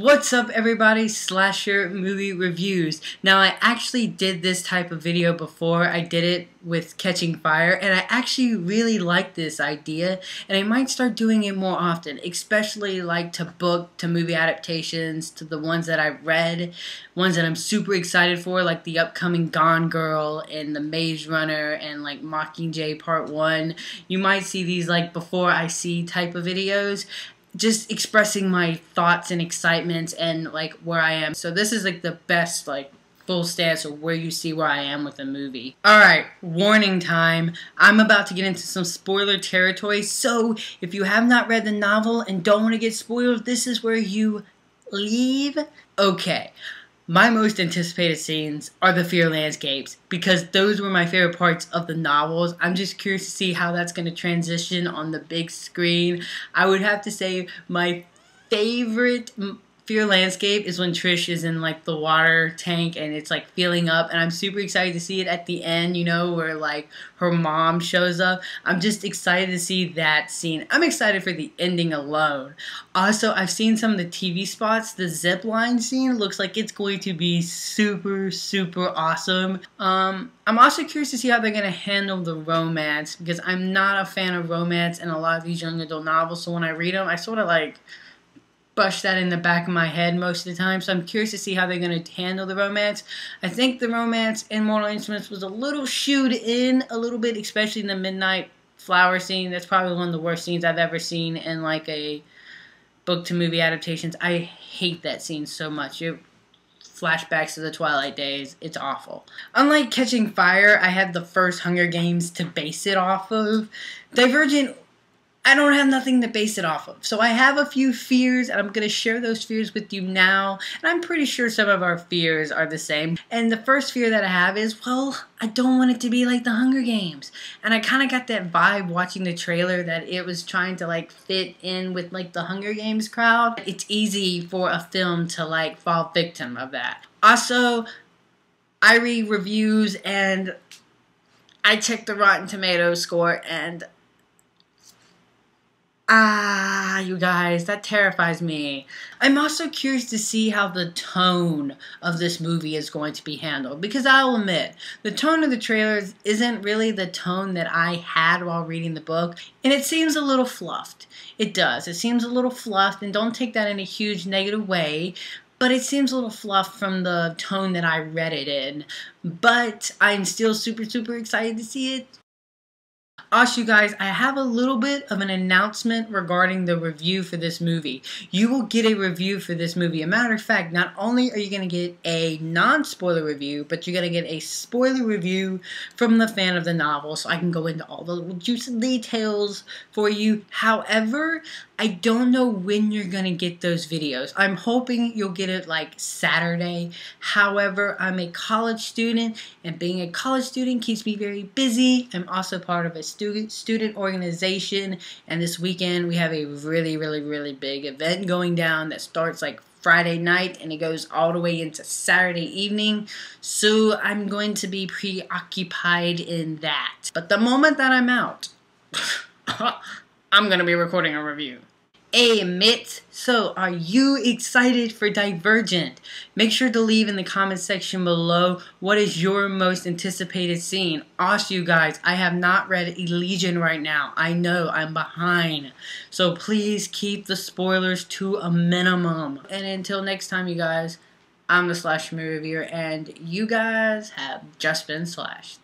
What's up everybody, Slasher Movie Reviews. Now I actually did this type of video before. I did it with Catching Fire and I actually really like this idea and I might start doing it more often, especially like to book, to movie adaptations, to the ones that I've read, ones that I'm super excited for like the upcoming Gone Girl and the Maze Runner and like Mockingjay Part 1. You might see these like before I see type of videos, just expressing my thoughts and excitement and like where I am. So this is like the best like full stance of where you see where I am with the movie. Alright, warning time. I'm about to get into some spoiler territory, so if you have not read the novel and don't want to get spoiled, this is where you leave. Okay. My most anticipated scenes are the fear landscapes because those were my favorite parts of the novels. I'm just curious to see how that's going to transition on the big screen. I would have to say my favorite fear landscape is when Trish is in like the water tank and it's like filling up, and I'm super excited to see it at the end, you know, where like her mom shows up. I'm just excited to see that scene. I'm excited for the ending alone. Also, I've seen some of the TV spots. The zip line scene looks like it's going to be super awesome. I'm also curious to see how they're going to handle the romance because I'm not a fan of romance in a lot of these young adult novels, so when I read them I sort of like brush that in the back of my head most of the time, so I'm curious to see how they're going to handle the romance. I think the romance in Mortal Instruments was a little shooed in a little bit, especially in the midnight flower scene. That's probably one of the worst scenes I've ever seen in like a book to movie adaptations. I hate that scene so much. It flashbacks to the Twilight days. It's awful. Unlike Catching Fire, I had the first Hunger Games to base it off of. Divergent, I don't have nothing to base it off of. So I have a few fears, and I'm going to share those fears with you now. And I'm pretty sure some of our fears are the same. And the first fear that I have is, well, I don't want it to be like the Hunger Games. And I kind of got that vibe watching the trailer that it was trying to like fit in with like the Hunger Games crowd. It's easy for a film to like fall victim of that. Also, I read reviews and I checked the Rotten Tomatoes score, and you guys, that terrifies me. I'm also curious to see how the tone of this movie is going to be handled, because I'll admit, the tone of the trailers isn't really the tone that I had while reading the book, and it seems a little fluffed. It does. It seems a little fluffed, and don't take that in a huge negative way, but it seems a little fluffed from the tone that I read it in. But I'm still super excited to see it. Also, you guys, I have a little bit of an announcement regarding the review for this movie. You will get a review for this movie. A matter of fact, not only are you going to get a non-spoiler review, but you're going to get a spoiler review from the fan of the novel, so I can go into all the little juicy details for you. However, I don't know when you're going to get those videos. I'm hoping you'll get it like Saturday. However, I'm a college student, and being a college student keeps me very busy. I'm also part of a student organization, and this weekend we have a really big event going down that starts like Friday night and it goes all the way into Saturday evening, so I'm going to be preoccupied in that. But the moment that I'm out, I'm going to be recording a review. Hey Mitts, so are you excited for Divergent? Make sure to leave in the comment section below what is your most anticipated scene. Also, you guys, I have not read Elysian right now. I know, I'm behind. So please keep the spoilers to a minimum. And until next time, you guys, I'm the Slasher Movie Reviewer, and you guys have just been slashed.